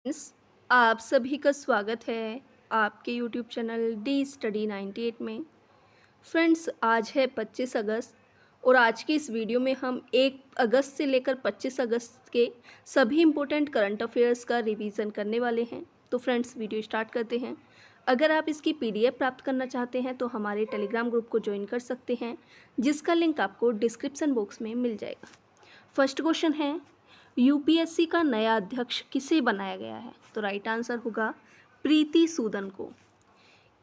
Friends, आप सभी का स्वागत है आपके यूट्यूब चैनल डी स्टडी 98 में। फ्रेंड्स, आज है 25 अगस्त और आज की इस वीडियो में हम 1 अगस्त से लेकर 25 अगस्त के सभी इम्पोर्टेंट करंट अफेयर्स का रिवीजन करने वाले हैं। तो फ्रेंड्स, वीडियो स्टार्ट करते हैं। अगर आप इसकी पीडीएफ प्राप्त करना चाहते हैं तो हमारे टेलीग्राम ग्रुप को ज्वाइन कर सकते हैं, जिसका लिंक आपको डिस्क्रिप्शन बॉक्स में मिल जाएगा। फर्स्ट क्वेश्चन है, यूपीएससी का नया अध्यक्ष किसे बनाया गया है? तो राइट आंसर होगा प्रीति सूदन को।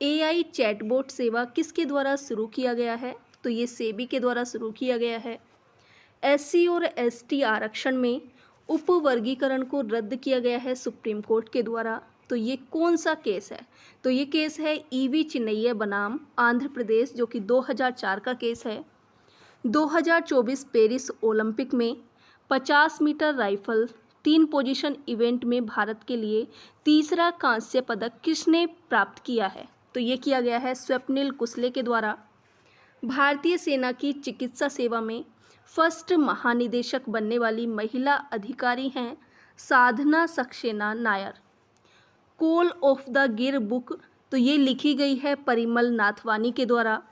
एआई चैटबॉट सेवा किसके द्वारा शुरू किया गया है? तो ये सेबी के द्वारा शुरू किया गया है। एससी और एसटी आरक्षण में उपवर्गीकरण को रद्द किया गया है सुप्रीम कोर्ट के द्वारा। तो ये कौन सा केस है? तो ये केस है ईवी चिन्नैया बनाम आंध्र प्रदेश, जो कि 2004 का केस है। 2024 पेरिस ओलंपिक में 50 मीटर राइफल 3 पोजीशन इवेंट में भारत के लिए तीसरा कांस्य पदक किसने प्राप्त किया है? तो ये किया गया है स्वप्निल कुसले के द्वारा। भारतीय सेना की चिकित्सा सेवा में फर्स्ट महानिदेशक बनने वाली महिला अधिकारी हैं Sadhna Saxena Nair. Call of the Gir book, तो ये लिखी गई है परिमल नाथवानी के द्वारा।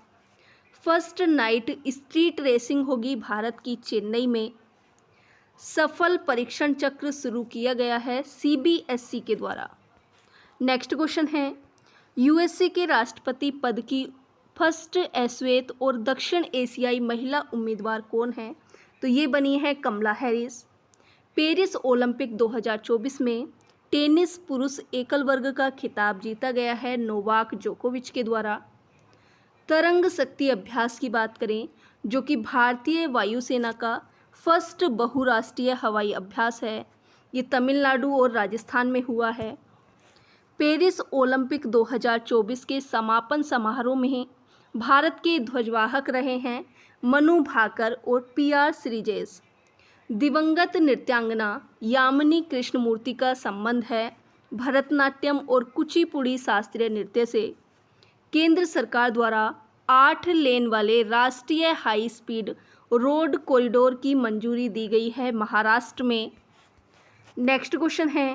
फर्स्ट नाइट स्ट्रीट रेसिंग होगी भारत की चेन्नई में। सफल परीक्षण चक्र शुरू किया गया है सीबीएसई के द्वारा। नेक्स्ट क्वेश्चन है, यूएसए के राष्ट्रपति पद की फर्स्ट श्वेत और दक्षिण एशियाई महिला उम्मीदवार कौन है? तो ये बनी है कमला हैरिस। पेरिस ओलंपिक 2024 में टेनिस पुरुष एकल वर्ग का खिताब जीता गया है नोवाक जोकोविच के द्वारा। तरंग शक्ति अभ्यास की बात करें, जो कि भारतीय वायुसेना का फर्स्ट बहुराष्ट्रीय हवाई अभ्यास है, ये तमिलनाडु और राजस्थान में हुआ है। पेरिस ओलंपिक 2024 के समापन समारोह में भारत के ध्वजवाहक रहे हैं मनु भाकर और पीआर श्रीजेश। दिवंगत नृत्यांगना यामिनी कृष्णमूर्ति का संबंध है भरतनाट्यम और कुचिपुड़ी शास्त्रीय नृत्य से। केंद्र सरकार द्वारा 8 लेन वाले राष्ट्रीय हाई स्पीड रोड कॉरिडोर की मंजूरी दी गई है महाराष्ट्र में। नेक्स्ट क्वेश्चन है,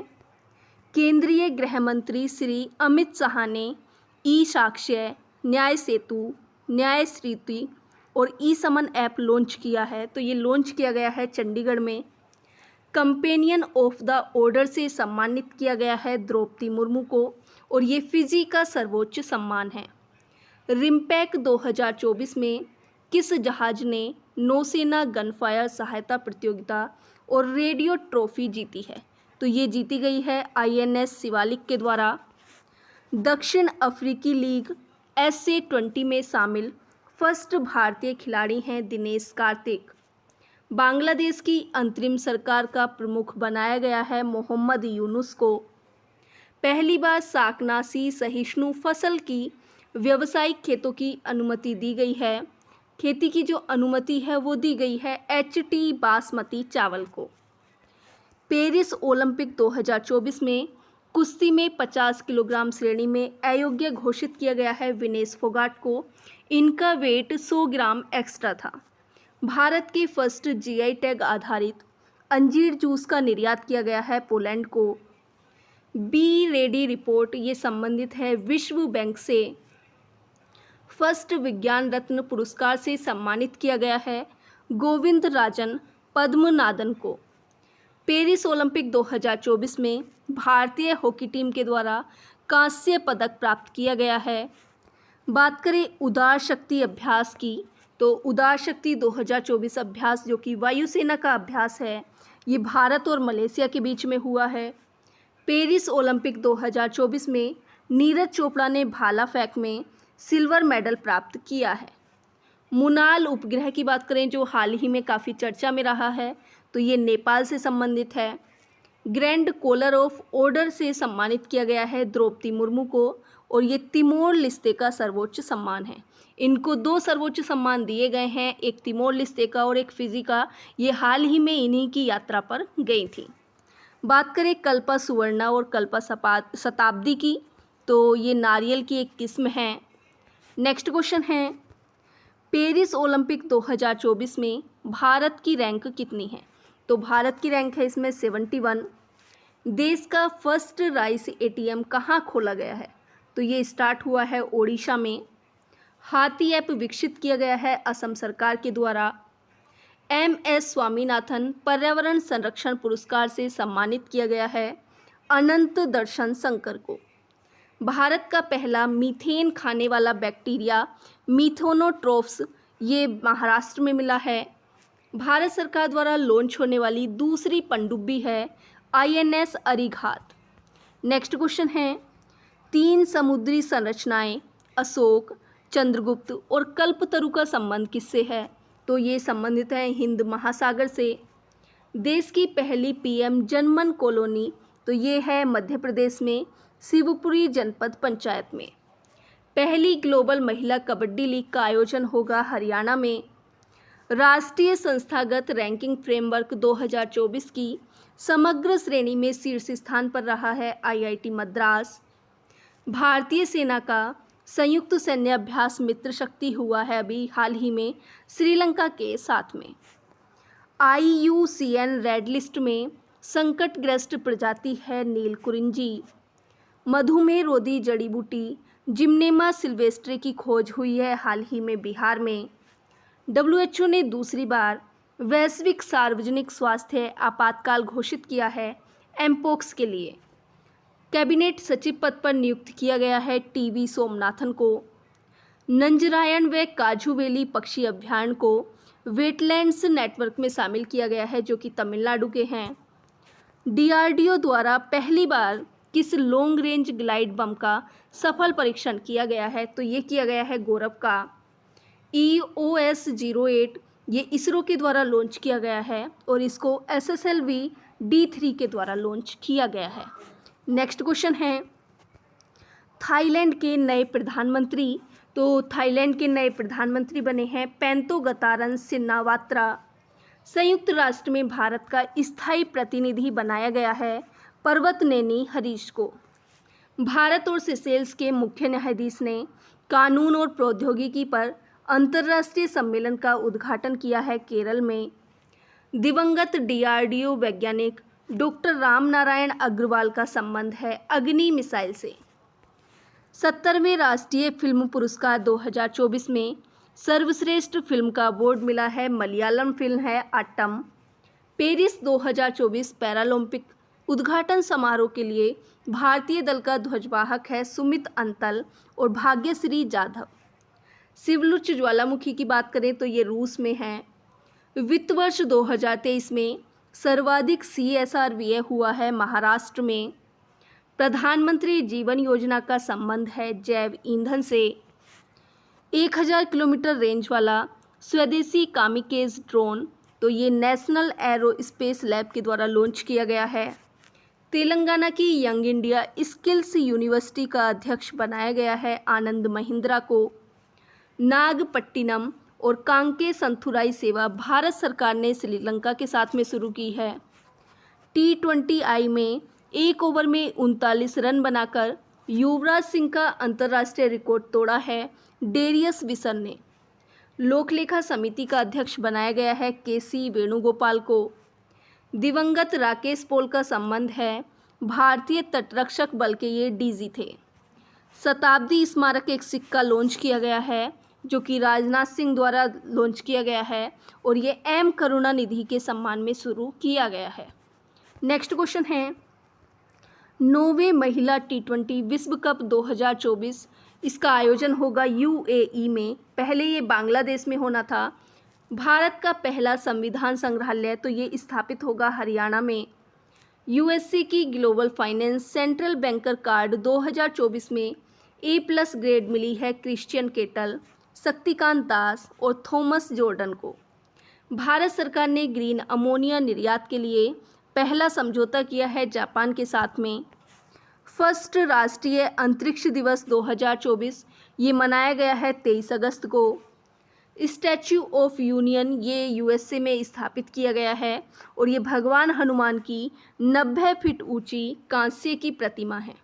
केंद्रीय गृह मंत्री श्री अमित शाह ने ई साक्ष्य, न्याय सेतु, न्याय स्मृति और ई समन ऐप लॉन्च किया है। तो ये लॉन्च किया गया है चंडीगढ़ में। कंपेनियन ऑफ द ऑर्डर से सम्मानित किया गया है द्रौपदी मुर्मू को और ये फिजी का सर्वोच्च सम्मान है। रिम्पैक 2024 में किस जहाज ने नौसेना गनफायर सहायता प्रतियोगिता और रेडियो ट्रॉफी जीती है? तो ये जीती गई है आईएनएस शिवालिक के द्वारा। दक्षिण अफ्रीकी लीग SA20 में शामिल फर्स्ट भारतीय खिलाड़ी हैं दिनेश कार्तिक। बांग्लादेश की अंतरिम सरकार का प्रमुख बनाया गया है मोहम्मद यूनुस को। पहली बार शाकनाशी सहिष्णु फसल की व्यावसायिक खेतों की अनुमति दी गई है। खेती की जो अनुमति है वो दी गई है HT बासमती चावल को। पेरिस ओलंपिक 2024 में कुश्ती में 50 किलोग्राम श्रेणी में अयोग्य घोषित किया गया है विनेश फोगाट को। इनका वेट 100 ग्राम एक्स्ट्रा था। भारत के फर्स्ट GI टैग आधारित अंजीर जूस का निर्यात किया गया है पोलैंड को। बी रेडी रिपोर्ट ये संबंधित है विश्व बैंक से। फर्स्ट विज्ञान रत्न पुरस्कार से सम्मानित किया गया है गोविंद राजन पद्मनादन को। पेरिस ओलंपिक 2024 में भारतीय हॉकी टीम के द्वारा कांस्य पदक प्राप्त किया गया है। बात करें उदार शक्ति अभ्यास की, तो उदार शक्ति 2024 अभ्यास, जो कि वायुसेना का अभ्यास है, ये भारत और मलेशिया के बीच में हुआ है। पेरिस ओलंपिक 2024 में नीरज चोपड़ा ने भाला फेंक में सिल्वर मेडल प्राप्त किया है। मुनाल उपग्रह की बात करें, जो हाल ही में काफ़ी चर्चा में रहा है, तो ये नेपाल से संबंधित है। ग्रैंड कॉलर ऑफ ऑर्डर से सम्मानित किया गया है द्रौपदी मुर्मू को और ये तिमोर लिस्ते का सर्वोच्च सम्मान है। इनको 2 सर्वोच्च सम्मान दिए गए हैं, एक तिमोर लिस्ते का और एक फिजी का। ये हाल ही में इन्हीं की यात्रा पर गई थी। बात करें कल्पा सुवर्णा और कल्पा शताब्दी की, तो ये नारियल की एक किस्म है। नेक्स्ट क्वेश्चन है, पेरिस ओलंपिक 2024 में भारत की रैंक कितनी है? तो भारत की रैंक है इसमें 71। देश का फर्स्ट राइस एटीएम कहाँ खोला गया है? तो ये स्टार्ट हुआ है ओडिशा में। हाथी ऐप विकसित किया गया है असम सरकार के द्वारा। एम.एस. स्वामीनाथन पर्यावरण संरक्षण पुरस्कार से सम्मानित किया गया है अनंत दर्शन शंकर को। भारत का पहला मीथेन खाने वाला बैक्टीरिया मिथेनोट्रोप्स ये महाराष्ट्र में मिला है। भारत सरकार द्वारा लॉन्च होने वाली दूसरी पनडुब्बी है INS अरिघात। नेक्स्ट क्वेश्चन है, 3 समुद्री संरचनाएं अशोक, चंद्रगुप्त और कल्पतरु का संबंध किससे है? तो ये संबंधित है हिंद महासागर से। देश की पहली PM जनमन कॉलोनी तो ये है मध्य प्रदेश में शिवपुरी जनपद पंचायत में। पहली ग्लोबल महिला कबड्डी लीग का आयोजन होगा हरियाणा में। राष्ट्रीय संस्थागत रैंकिंग फ्रेमवर्क 2024 की समग्र श्रेणी में शीर्ष स्थान पर रहा है IIT मद्रास। भारतीय सेना का संयुक्त सैन्य अभ्यास मित्र शक्ति हुआ है अभी हाल ही में श्रीलंका के साथ में। IUCN रेड लिस्ट में संकटग्रस्त प्रजाति है नीलकुरिंजी। मधुमेह रोधी जड़ी बूटी जिम्नेमा सिल्वेस्ट्रे की खोज हुई है हाल ही में बिहार में। WHO ने दूसरी बार वैश्विक सार्वजनिक स्वास्थ्य आपातकाल घोषित किया है एमपोक्स के लिए। कैबिनेट सचिव पद पर नियुक्त किया गया है TV सोमनाथन को। नंजरायण व काजूवेली पक्षी अभ्यारण्य को वेटलैंड्स नेटवर्क में शामिल किया गया है जो कि तमिलनाडु के हैं। DRDO द्वारा पहली बार किस लॉन्ग रेंज ग्लाइड बम का सफल परीक्षण किया गया है? तो ये किया गया है गौरव का EOS-08। ये इसरो के द्वारा लॉन्च किया गया है और इसको SSLV D3 के द्वारा लॉन्च किया गया है। नेक्स्ट क्वेश्चन है, थाईलैंड के नए प्रधानमंत्री तो थाईलैंड के नए प्रधानमंत्री बने हैं पेंतोगतारन सिन्नावात्रा। संयुक्त राष्ट्र में भारत का स्थायी प्रतिनिधि बनाया गया है पर्वतनेनी हरीश को। भारत और सेशेल्स के मुख्य न्यायाधीश ने कानून और प्रौद्योगिकी पर अंतर्राष्ट्रीय सम्मेलन का उद्घाटन किया है केरल में। दिवंगत DRDO वैज्ञानिक डॉक्टर रामनारायण अग्रवाल का संबंध है अग्नि मिसाइल से। 70वें राष्ट्रीय फिल्म पुरस्कार 2024 में सर्वश्रेष्ठ फिल्म का अवार्ड मिला है मलयालम फिल्म है आट्टम। पेरिस 2024 पैरालंपिक उद्घाटन समारोह के लिए भारतीय दल का ध्वजवाहक है सुमित अंतल और भाग्यश्री जाधव। शिवलुच ज्वालामुखी की बात करें तो ये रूस में है। वित्त वर्ष 2023 में सर्वाधिक CSR व्यय हुआ है महाराष्ट्र में। प्रधानमंत्री जीवन योजना का संबंध है जैव ईंधन से। 1000 किलोमीटर रेंज वाला स्वदेशी कामिकेज ड्रोन तो ये नेशनल एरोस्पेस लैब के द्वारा लॉन्च किया गया है। तेलंगाना की यंग इंडिया स्किल्स यूनिवर्सिटी का अध्यक्ष बनाया गया है आनंद महिंद्रा को। नागपट्टिनम और कांके संथुराई सेवा भारत सरकार ने श्रीलंका के साथ में शुरू की है। T20I में 1 ओवर में 39 रन बनाकर युवराज सिंह का अंतर्राष्ट्रीय रिकॉर्ड तोड़ा है डेरियस विसन ने। लोकलेखा समिति का अध्यक्ष बनाया गया है KC वेणुगोपाल को। दिवंगत राकेश पॉल का संबंध है भारतीय तटरक्षक बल के ये DG थे। शताब्दी स्मारक एक सिक्का लॉन्च किया गया है जो कि राजनाथ सिंह द्वारा लॉन्च किया गया है और ये M करुणानिधि के सम्मान में शुरू किया गया है। नेक्स्ट क्वेश्चन है, 9वें महिला T20 विश्व कप 2024 इसका आयोजन होगा UAE में। पहले ये बांग्लादेश में होना था। भारत का पहला संविधान संग्रहालय तो ये स्थापित होगा हरियाणा में। USC की global finance central banker card 2024 में A+ ग्रेड मिली है क्रिश्चियन केटल, शक्तिकांत दास और थॉमस जॉर्डन को। भारत सरकार ने ग्रीन अमोनिया निर्यात के लिए पहला समझौता किया है जापान के साथ में। फर्स्ट राष्ट्रीय अंतरिक्ष दिवस 2024 ये मनाया गया है 23 अगस्त को। स्टैच्यू ऑफ यूनियन ये USA में स्थापित किया गया है और ये भगवान हनुमान की 90 फीट ऊंची कांस्य की प्रतिमा है।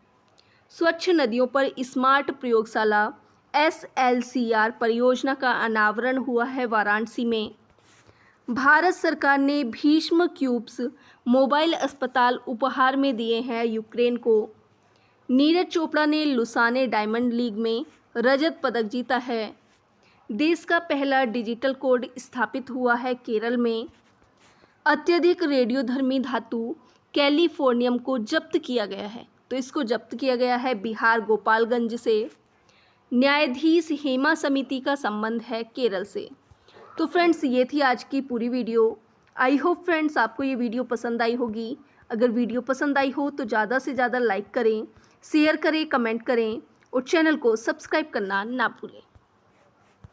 स्वच्छ नदियों पर स्मार्ट प्रयोगशाला SLCR परियोजना का अनावरण हुआ है वाराणसी में। भारत सरकार ने भीष्म क्यूब्स मोबाइल अस्पताल उपहार में दिए हैं यूक्रेन को। नीरज चोपड़ा ने लुसाने डायमंड लीग में रजत पदक जीता है। देश का पहला डिजिटल कोड स्थापित हुआ है केरल में। अत्यधिक रेडियोधर्मी धातु कैलिफोर्नियम को जब्त किया गया है, तो इसको जब्त किया गया है बिहार गोपालगंज से। न्यायाधीश हेमा समिति का संबंध है केरल से। तो फ्रेंड्स, ये थी आज की पूरी वीडियो। आई होप फ्रेंड्स आपको ये वीडियो पसंद आई होगी। अगर वीडियो पसंद आई हो तो ज़्यादा से ज़्यादा लाइक करें, शेयर करें, कमेंट करें और चैनल को सब्सक्राइब करना ना भूलें।